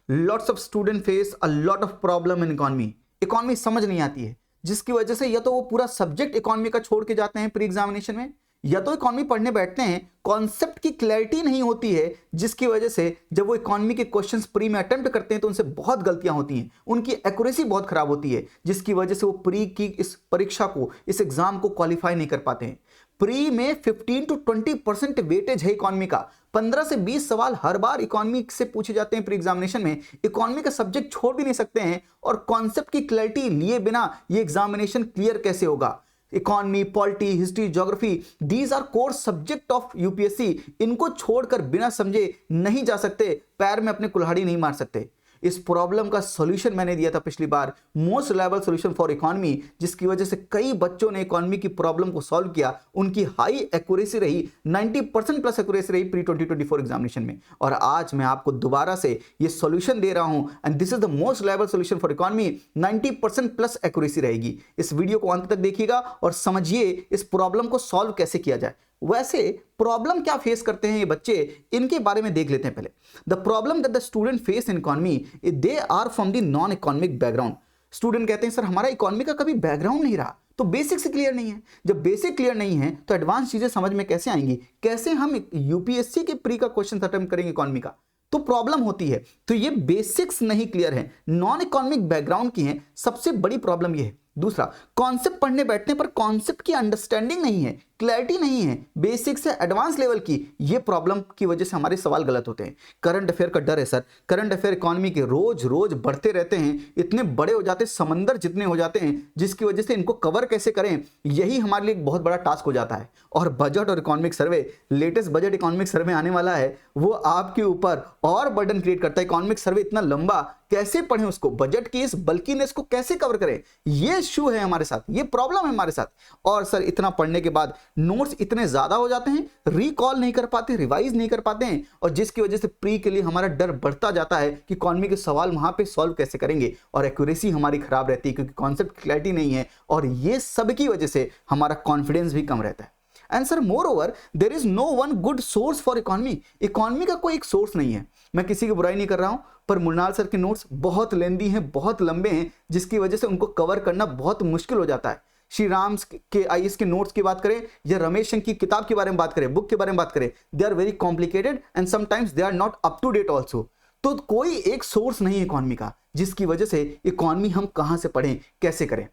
Lots of student face a lot of problem in economy. Economy समझ नहीं आती है, जिसकी वजह से या तो वो पूरा सब्जेक्ट इकोनॉमी का छोड़ के जाते हैं प्री एग्जामिनेशन में, या तो इकोनॉमी पढ़ने बैठते हैं, कॉन्सेप्ट की क्लैरिटी नहीं होती है, जिसकी वजह से जब वो इकोनॉमी के क्वेश्चंस प्री में अटेम्प्ट करते हैं तो उनसे बहुत गलतियां होती हैं, उनकी एक्यूरेसी बहुत खराब होती है, जिसकी वजह से वो प्री की इस परीक्षा को, इस एग्जाम को क्वालिफाई नहीं कर पाते हैं। प्री में 15 to 20% वेटेज है इकोनॉमी का। 15 से 20 सवाल हर बार इकोनॉमी से पूछे जाते हैं प्री एग्जामिनेशन में। इकोनॉमी का सब्जेक्ट छोड़ भी नहीं सकते हैं, और कॉन्सेप्ट की क्लैरिटी लिए बिना ये एग्जामिनेशन क्लियर कैसे होगा। Economy, polity, history, geography, these are core subject of UPSC. इनको छोड़कर बिना समझे नहीं जा सकते, पैर में अपने कुल्हाड़ी नहीं मार सकते। इस प्रॉब्लम का सॉल्यूशन मैंने दिया था पिछली बार, most reliable solution for economy, जिसकी वजह से कई बच्चों ने इकोनॉमी की प्रॉब्लम को सॉल्व किया। उनकी हाई एक्यूरेसी रही, 90% प्लस एक्यूरेसी रही प्री 2024 एग्जामिनेशन में। और आज मैं आपको दोबारा से ये सॉल्यूशन दे रहा हूं, and this is the most reliable solution for economy. 90% plus accuracy रहेगी। इस वीडियो को अंत तक देखिएगा और समझिए इस प्रॉब्लम को सॉल्व कैसे किया जाए। वैसे प्रॉब्लम क्या फेस करते हैं ये बच्चे, इनके बारे में देख लेते हैं पहले। The problem that the student face in economy, they are from the non economic background. Student कहते हैं सर हमारा इकोनॉमी का कभी बैकग्राउंड नहीं रहा, तो बेसिक से क्लियर नहीं है। जब बेसिक क्लियर नहीं है तो एडवांस चीजें समझ में कैसे आएंगी, कैसे हम यूपीएससी के प्री का क्वेश्चन अटेम्प्ट करेंगे इकोनॉमी का, तो प्रॉब्लम होती है। तो ये बेसिक्स नहीं क्लियर है, नॉन इकोनॉमिक बैकग्राउंड की है, सबसे बड़ी प्रॉब्लम ये है। दूसरा, कॉन्सेप्ट पढ़ने बैठने पर कॉन्सेप्ट की अंडरस्टैंडिंग नहीं है, क्लैरिटी नहीं है, बेसिक से एडवांस लेवल की। ये प्रॉब्लम की वजह से हमारे सवाल गलत होते हैं। करंट अफेयर का डर है सर, करंट अफेयर इकोनॉमी के रोज रोज बढ़ते रहते हैं, इतने बड़े हो जाते हैं, समंदर जितने हो जाते हैं, जिसकी वजह से इनको कवर कैसे करें, यही हमारे लिए एक बहुत बड़ा टास्क हो जाता है। और बजट और economic survey, latest budget economic survey आने वाला है, वो आपके ऊपर और बर्डन क्रिएट करता है। इकोनॉमिक सर्वे इतना लंबा, कैसे पढ़ें उसको, बजट की इस बल्कीनेस को कैसे कवर करें, ये इश्यू है हमारे साथ, ये प्रॉब्लम है हमारे साथ। और सर इतना पढ़ने के बाद नोट्स इतने ज्यादा हो जाते हैं, रिकॉल नहीं कर पाते, रिवाइज नहीं कर पाते हैं, और जिसकी वजह से प्री के लिए हमारा डर बढ़ता जाता है कि इकोनॉमी के सवाल वहां पे सॉल्व कैसे करेंगे, और एक्यूरेसी हमारी खराब रहती है क्योंकि कॉन्सेप्ट क्लैरिटी नहीं है, और ये सब की वजह से हमारा कॉन्फिडेंस भी कम रहता है। And sir moreover there is no one good source for economy. Economy का कोई एक सोर्स नहीं है। मैं किसी की बुराई नहीं कर रहा हूं, पर मृणाल सर के नोट्स बहुत लेंदी हैं, बहुत लंबे हैं, जिसकी वजह से उनको कवर करना बहुत मुश्किल हो जाता है। श्री राम के आईएएस के नोट्स की बात करें या रमेश की किताब के बारे में बात करें, बुक के बारे में बात करें, they are very complicated and sometimes they are not up to date also. तो कोई एक सोर्स नहीं है इकोनॉमी का, जिसकी वजह से इकोनॉमी हम कहां से पढ़ें, कैसे करें।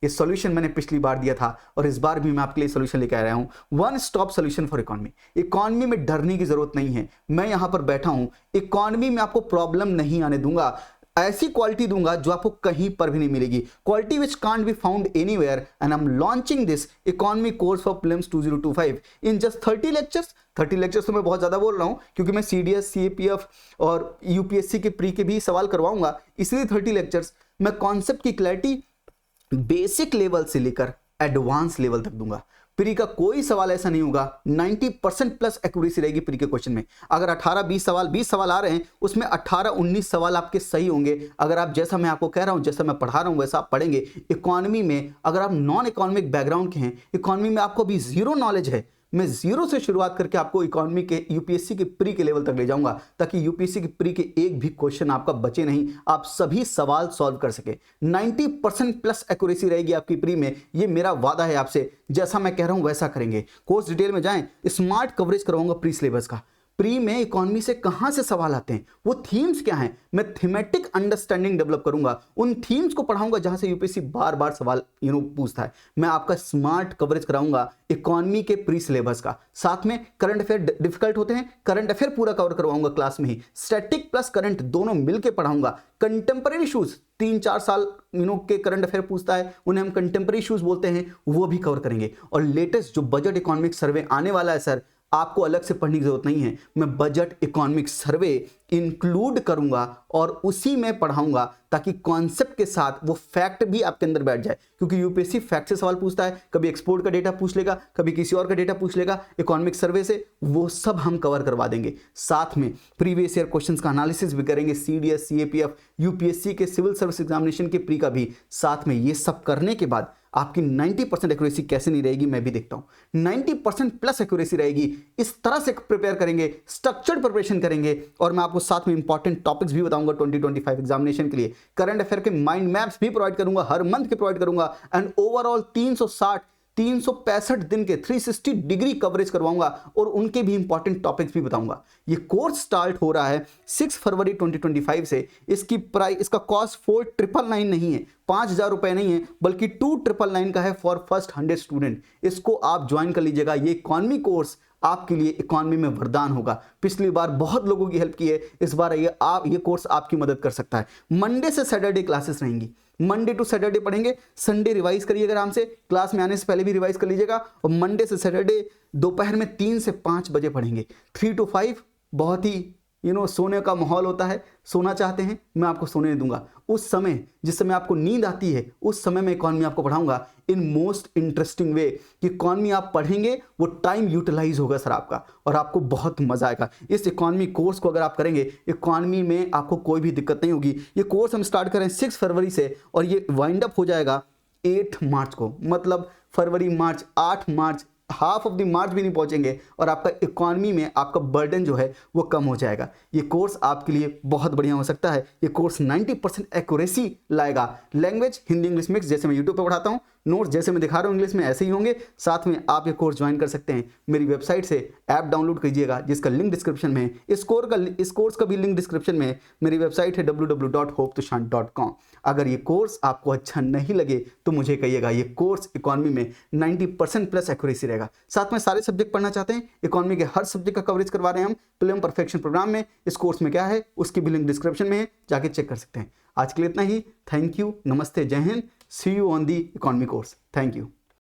ये सॉल्यूशन मैंने पिछली बार दिया था और इस बार भी मैं आपके लिए सॉल्यूशन लेकर आ रहा हूं, one stop solution for economy. Economy में डरने की जरूरत नहीं है, मैं यहां पर बैठा हूं, इकोनॉमी में आपको प्रॉब्लम नहीं आने दूंगा, ऐसी क्वालिटी दूंगा जो आपको कहीं पर भी नहीं मिलेगी, quality which can't be found anywhere. And I am launching this economy course for prelims 2025 in just 30 lectures. 30 lectures तो मैं बहुत ज्यादा बोल रहा हूं, क्योंकि मैं सीडीएस, सीएपीएफ और यूपीएससी के प्री के भी सवाल करवाऊंगा, इसलिए 30 लेक्चर्स। मैं कॉन्सेप्ट की क्लैरिटी बेसिक लेवल से लेकर एडवांस लेवल तक दूंगा। प्री का कोई सवाल ऐसा नहीं होगा, 90% प्लस एक्यूरेसी रहेगी प्री के क्वेश्चन में। अगर 18-20 सवाल, 20 सवाल आ रहे हैं, उसमें 18-19 सवाल आपके सही होंगे, अगर आप जैसा मैं आपको कह रहा हूं, जैसा मैं पढ़ा रहा हूं वैसा आप पढ़ेंगे। इकोनॉमी में अगर आप नॉन इकोनॉमिक बैकग्राउंड के हैं, इकोनॉमी में आपको अभी जीरो नॉलेज है, मैं जीरो से शुरुआत करके आपको इकोनॉमी के यूपीएससी के प्री के लेवल तक ले जाऊंगा, ताकि यूपीएससी के प्री के एक भी क्वेश्चन आपका बचे नहीं, आप सभी सवाल सॉल्व कर सके। 90% प्लस एक्यूरेसी रहेगी आपकी प्री में, ये मेरा वादा है आपसे। जैसा मैं कह रहा हूं वैसा करेंगे। कोर्स डिटेल में जाएं, स्मार्ट कवरेज करवाऊंगा प्री सिलेबस का। प्री में इकोनॉमी से कहां से सवाल आते हैं, वो थीम्स क्या हैं, मैं थीमेटिक अंडरस्टैंडिंग डेवलप करूंगा, उन थीम्स को पढ़ाऊंगा जहां से यूपीएससी बार बार सवाल पूछता है। मैं आपका स्मार्ट कवरेज कराऊंगा इकोनॉमी के प्री सिलेबस का। साथ में करंट अफेयर डिफिकल्ट होते हैं, करंट अफेयर पूरा कवर करवाऊंगा क्लास में ही, स्टैटिक प्लस करंट दोनों मिलकर पढ़ाऊंगा। कंटेम्पररी इश्यूज 3-4 साल के करंट अफेयर पूछता है, उन्हें हम कंटेम्पररी इश्यूज बोलते हैं, वो भी कवर करेंगे। और लेटेस्ट जो बजट इकोनॉमिक सर्वे आने वाला है सर, आपको अलग से पढ़ने की जरूरत नहीं है, मैं बजट इकोनॉमिक सर्वे इंक्लूड करूंगा और उसी में पढ़ाऊंगा, ताकि कॉन्सेप्ट के साथ वो फैक्ट भी आपके अंदर बैठ जाए। क्योंकि यूपीएससी फैक्ट से सवाल पूछता है, कभी एक्सपोर्ट का डेटा पूछ लेगा, कभी किसी और का डेटा पूछ लेगा, इकोनॉमिक सर्वे से वो सब हम कवर करवा देंगे। साथ में प्रीवियस ईयर क्वेश्चंस का एनालिसिस भी करेंगे, सीडीएस, सीएपीएफ, यूपीएससी के सिविल सर्विस एग्जामिनेशन के प्री का भी। साथ में ये सब करने के बाद आपकी 90% एक्यूरेसी कैसे नहीं रहेगी मैं भी देखता हूं। 90% प्लस एक्यूरेसी रहेगी। इस तरह से प्रिपेयर करेंगे, स्ट्रक्चर्ड प्रिपरेशन करेंगे, और मैं आपको साथ में इंपॉर्टेंट टॉपिक्स भी बताऊंगा 2025 एग्जामिनेशन के लिए। करंट अफेयर के माइंड मैप्स भी प्रोवाइड करूंगा, हर मंथ के प्रोवाइड करूंगा, एंड ओवरऑल 365 दिन के 360 डिग्री कवरेज करवाऊंगा, और उनके भी इंपॉर्टेंट टॉपिक्स भी बताऊंगा। ये कोर्स स्टार्ट हो रहा है 6 फरवरी 2025 से। इसकी प्राइस, इसका कॉस्ट 4999 नहीं है, 5000 रुपए नहीं है, बल्कि 2999 का है फॉर फर्स्ट 100 स्टूडेंट। इसको आप ज्वाइन कर लीजिएगा। ये इकॉनमी कोर्स आपके लिए इकॉनमी में वरदान होगा। पिछली बार बहुत लोगों की हेल्प की है, इस बार ये कोर्स आपकी मदद कर सकता है। मंडे से सैटरडे क्लासेस रहेंगी, मंडे टू सैटरडे पढ़ेंगे, संडे रिवाइज करिएगा आराम से, क्लास में आने से पहले भी रिवाइज कर लीजिएगा, और मंडे से सैटरडे दोपहर में 3 से 5 बजे पढ़ेंगे। 3 to 5 बहुत ही सोने का माहौल होता है, सोना चाहते हैं मैं आपको सोने दूंगा। उस समय जिस समय आपको नींद आती है, उस समय मैं इकॉनमी आपको पढ़ाऊंगा इन मोस्ट इंटरेस्टिंग वे, कि इकॉनमी आप पढ़ेंगे वो टाइम यूटिलाइज होगा सर आपका, और आपको बहुत मजा आएगा। इस इकॉनमी कोर्स को अगर आप करेंगे, इकॉनमी में आपको कोई भी दिक्कत नहीं होगी। ये कोर्स हम स्टार्ट करें 6 फरवरी से, और ये वाइंड अप हो जाएगा 8 मार्च को, मतलब फरवरी, मार्च, 8 मार्च, हाफ ऑफ द मार्च भी नहीं पहुंचेंगे, और आपका इकॉनमी में आपका बर्डन जो है वो कम हो जाएगा। ये कोर्स आपके लिए बहुत बढ़िया हो सकता है। ये कोर्स 90% एक्यूरेसी लाएगा। लैंग्वेज हिंदी इंग्लिश मिक्स, जैसे मैं यूट्यूब पे पढ़ाता हूँ, नोट्स जैसे मैं दिखा रहा हूँ इंग्लिश में ऐसे ही होंगे। साथ में आप ये कोर्स ज्वाइन कर सकते हैं मेरी वेबसाइट से, ऐप डाउनलोड कीजिएगा जिसका लिंक डिस्क्रिप्शन में है। इस कोर्स का भी लिंक डिस्क्रिप्शन में है। मेरी वेबसाइट है www.hopetoshan.com। अगर ये कोर्स आपको अच्छा नहीं लगे तो मुझे कहिएगा। ये कोर्स इकॉनमी में 90% प्लस एक्यूरेसी रहेगा। साथ में सारे सब्जेक्ट पढ़ना चाहते हैं, इकॉनमी के हर सब्जेक्ट का कवरेज करवा रहे हैं हम प्रीलिम परफेक्शन प्रोग्राम में। इस कोर्स में क्या है उसकी भी लिंक डिस्क्रिप्शन में है, जाके चेक कर सकते हैं। आज के लिए इतना ही। थैंक यू, नमस्ते, जय हिंद। See you on the economy course. Thank you.